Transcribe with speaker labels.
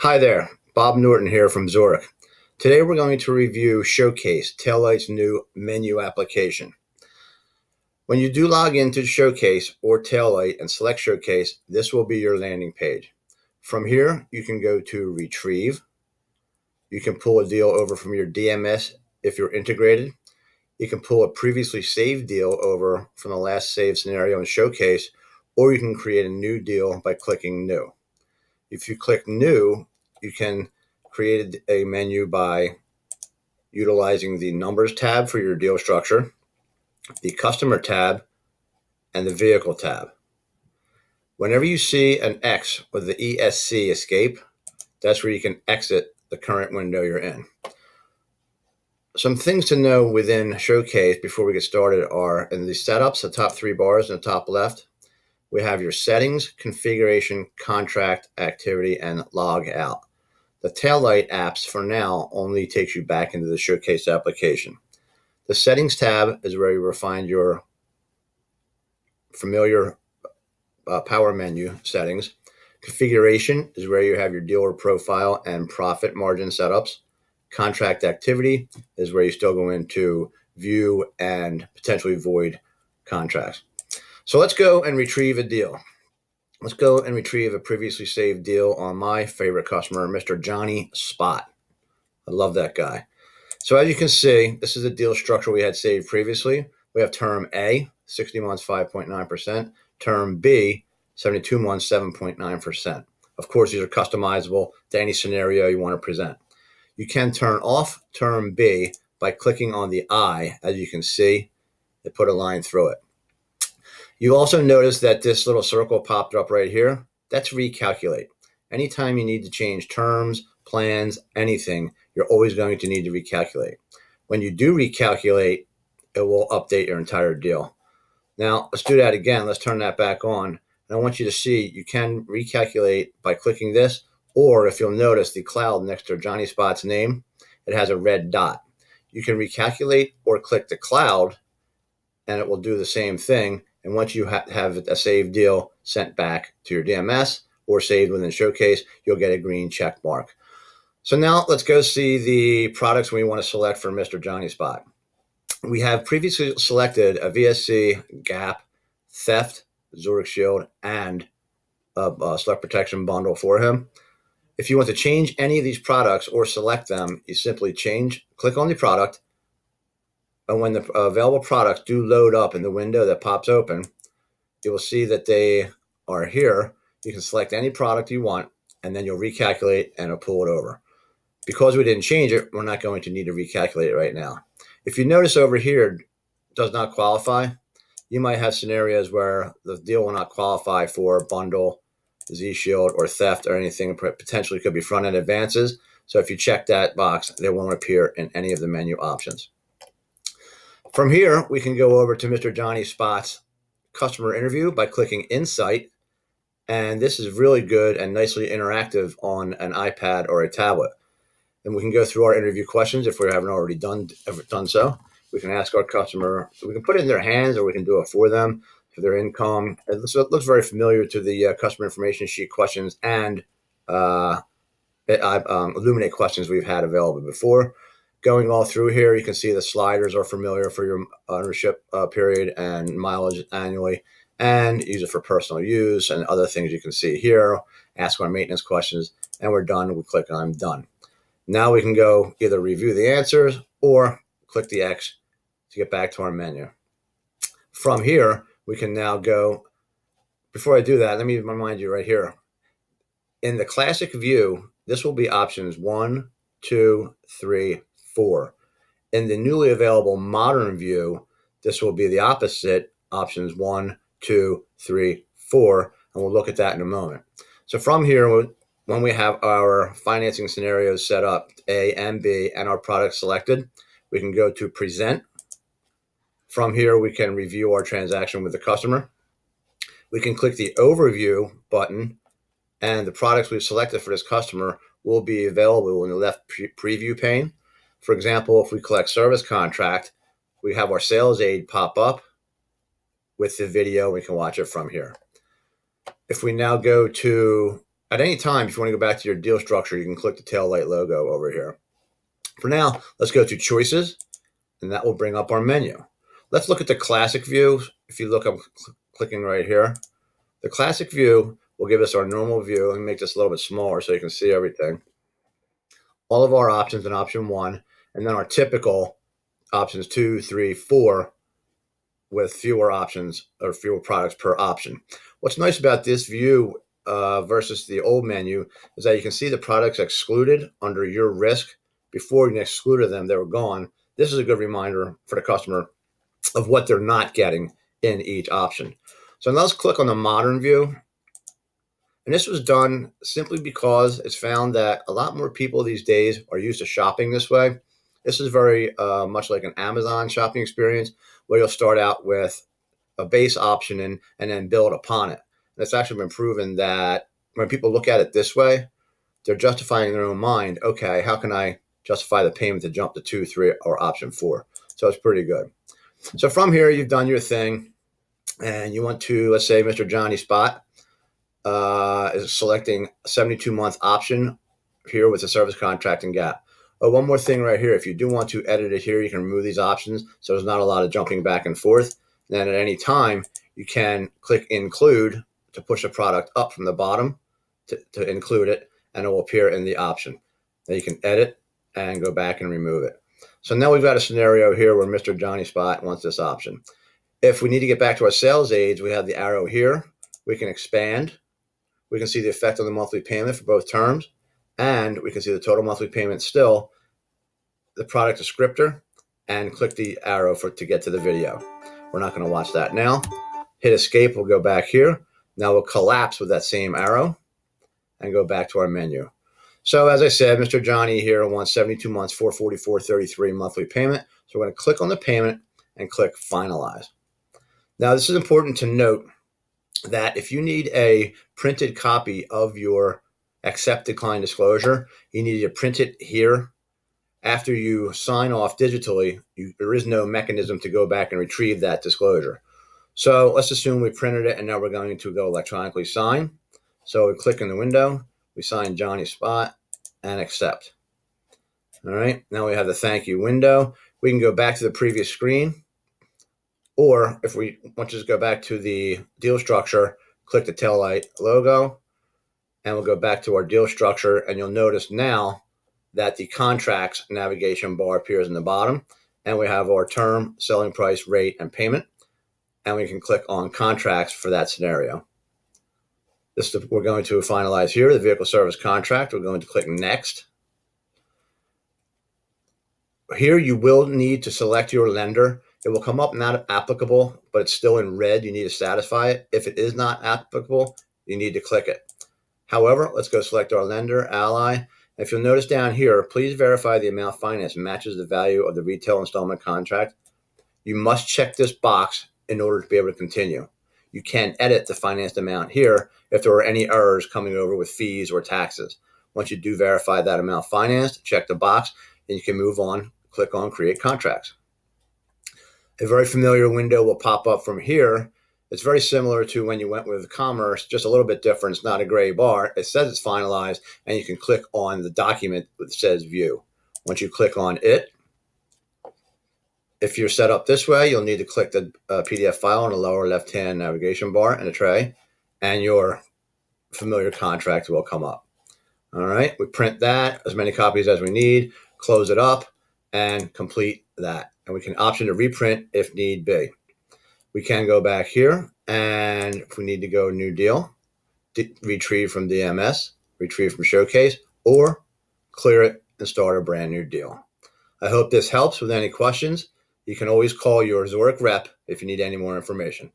Speaker 1: Hi there, Bob Norton here from Zurich. Today we're going to review Showcase, Taillight's new menu application. When you do log into Showcase or Taillight and select Showcase, this will be your landing page. From here, you can go to Retrieve. You can pull a deal over from your DMS if you're integrated. You can pull a previously saved deal over from the last saved scenario in Showcase, or you can create a new deal by clicking New. If you click New, you can create a menu by utilizing the Numbers tab for your deal structure, the Customer tab, and the Vehicle tab. Whenever you see an X with the ESC escape, that's where you can exit the current window you're in. Some things to know within Showcase before we get started are in the setups, the top three bars in the top left, we have your settings, configuration, contract, activity, and log out. The Taillight apps for now only takes you back into the Showcase application. The settings tab is where you will find your familiar power menu settings. Configuration is where you have your dealer profile and profit margin setups. Contract activity is where you still go into view and potentially void contracts. So let's go and retrieve a deal. Let's go and retrieve a previously saved deal on my favorite customer, Mr. Johnny Spot. I love that guy. So as you can see, this is the deal structure we had saved previously. We have term A, 60 months, 5.9%. Term B, 72 months, 7.9%. Of course, these are customizable to any scenario you want to present. You can turn off term B by clicking on the I. As you can see, they put a line through it. You also notice that this little circle popped up right here. That's recalculate. Anytime you need to change terms, plans, anything, you're always going to need to recalculate. When you do recalculate, it will update your entire deal. Now, let's do that again. Let's turn that back on. And I want you to see you can recalculate by clicking this, or if you'll notice the cloud next to Johnny Spot's name, it has a red dot. You can recalculate or click the cloud, and it will do the same thing. And once you have a saved deal sent back to your DMS or saved within Showcase, you'll get a green check mark. So now let's go see the products we want to select for Mr. Johnny Spot. We have previously selected a VSC, GAP, Theft, Zurich Shield, and a Select Protection bundle for him. If you want to change any of these products or select them, you simply click on the product, and when the available products do load up in the window that pops open, you will see that they are here. You can select any product you want, and then you'll recalculate and it'll pull it over. Because we didn't change it, we're not going to need to recalculate it right now. If you notice over here, does not qualify, you might have scenarios where the deal will not qualify for bundle, Z-Shield, or theft, or anything. Potentially could be front-end advances. So if you check that box, they won't appear in any of the menu options. From here, we can go over to Mr. Johnny Spot's customer interview by clicking Insight. And this is really good and nicely interactive on an iPad or a tablet. And we can go through our interview questions if we haven't already done so. We can ask our customer, we can put it in their hands or we can do it for them, for their income. It looks very familiar to the customer information sheet questions and Illuminate questions we've had available before. Going all through here, you can see the sliders are familiar for your ownership period and mileage annually, and use it for personal use and other things you can see here. Ask our maintenance questions, and we're done. We click on Done. Now we can go either review the answers or click the X to get back to our menu. From here, we can now go. Before I do that, let me remind you right here. In the classic view, this will be options 1, 2, 3, 4. In the newly available modern view, this will be the opposite, options 1, 2, 3, 4, and we'll look at that in a moment. So from here, when we have our financing scenarios set up, A and B, and our product selected, we can go to Present. From here, we can review our transaction with the customer. We can click the Overview button, and the products we've selected for this customer will be available in the left preview pane. For example, if we collect service contract, we have our sales aid pop up with the video. We can watch it from here. If we now go to At any time, if you want to go back to your deal structure, you can click the tail light logo over here. For now, let's go to choices, and that will bring up our menu. Let's look at the classic view. If you look, I'm clicking right here. The classic view will give us our normal view. Let me make this a little bit smaller so you can see everything. All of our options in option 1, and then our typical options 2, 3, 4, with fewer options or fewer products per option. What's nice about this view versus the old menu is that you can see the products excluded under your risk. Before you excluded them, they were gone. This is a good reminder for the customer of what they're not getting in each option. So now let's click on the modern view. And this was done simply because it's found that a lot more people these days are used to shopping this way. This is very much like an Amazon shopping experience where you'll start out with a base option and then build upon it. And it's actually been proven that when people look at it this way, they're justifying in their own mind, okay, how can I justify the payment to jump to 2, 3, or option 4? So it's pretty good. So from here, you've done your thing, and you want to, let's say, Mr. Johnny Spot is selecting a 72-month option here with the service contract and gap. Oh, one more thing right here. If you do want to edit it here, you can remove these options, so there's not a lot of jumping back and forth. And then at any time, you can click include to push a product up from the bottom to include it, and it will appear in the option. Then you can edit and go back and remove it. So now we've got a scenario here where Mr. Johnny Spot wants this option. If we need to get back to our sales aids, we have the arrow here. We can expand. We can see the effect on the monthly payment for both terms, and we can see the total monthly payment still, the product descriptor, and click the arrow to get to the video. We're not going to watch that now. Hit escape. We'll go back here. Now we'll collapse with that same arrow and go back to our menu. So as I said, Mr. Johnny here wants 72 months, $444.33 monthly payment. So we're going to click on the payment and click finalize. Now this is important to note that if you need a printed copy of your accept decline disclosure, you need to print it here. After you sign off digitally, there is no mechanism to go back and retrieve that disclosure. So let's assume we printed it and now we're going to go electronically sign. So we click in the window, we sign Johnny Spot and accept. All right, now we have the thank you window. We can go back to the previous screen, or if we want to just go back to the deal structure, click the tail light logo, and we'll go back to our deal structure, and you'll notice now that the contracts navigation bar appears in the bottom, and we have our term, selling price, rate, and payment, and we can click on contracts for that scenario. We're going to finalize here, the vehicle service contract. We're going to click next. Here you will need to select your lender. It will come up not applicable, but it's still in red. You need to satisfy it. If it is not applicable, you need to click it. However, let's go select our lender, Ally. If you'll notice down here, please verify the amount financed matches the value of the retail installment contract. You must check this box in order to be able to continue. You can edit the financed amount here if there are any errors coming over with fees or taxes. Once you do verify that amount financed, check the box, and you can move on, click on Create Contracts. A very familiar window will pop up from here. It's very similar to when you went with Commerce, just a little bit different. It's not a gray bar. It says it's finalized, and you can click on the document that says View. Once you click on it, if you're set up this way, you'll need to click the PDF file on the lower left-hand navigation bar in a tray, and your familiar contract will come up. All right, we print that, as many copies as we need, close it up, and complete that. And we can option to reprint if need be. We can go back here, and if we need to go new deal, retrieve from DMS, retrieve from Showcase, or clear it and start a brand new deal. I hope this helps. With any questions, you can always call your Zurich rep if you need any more information.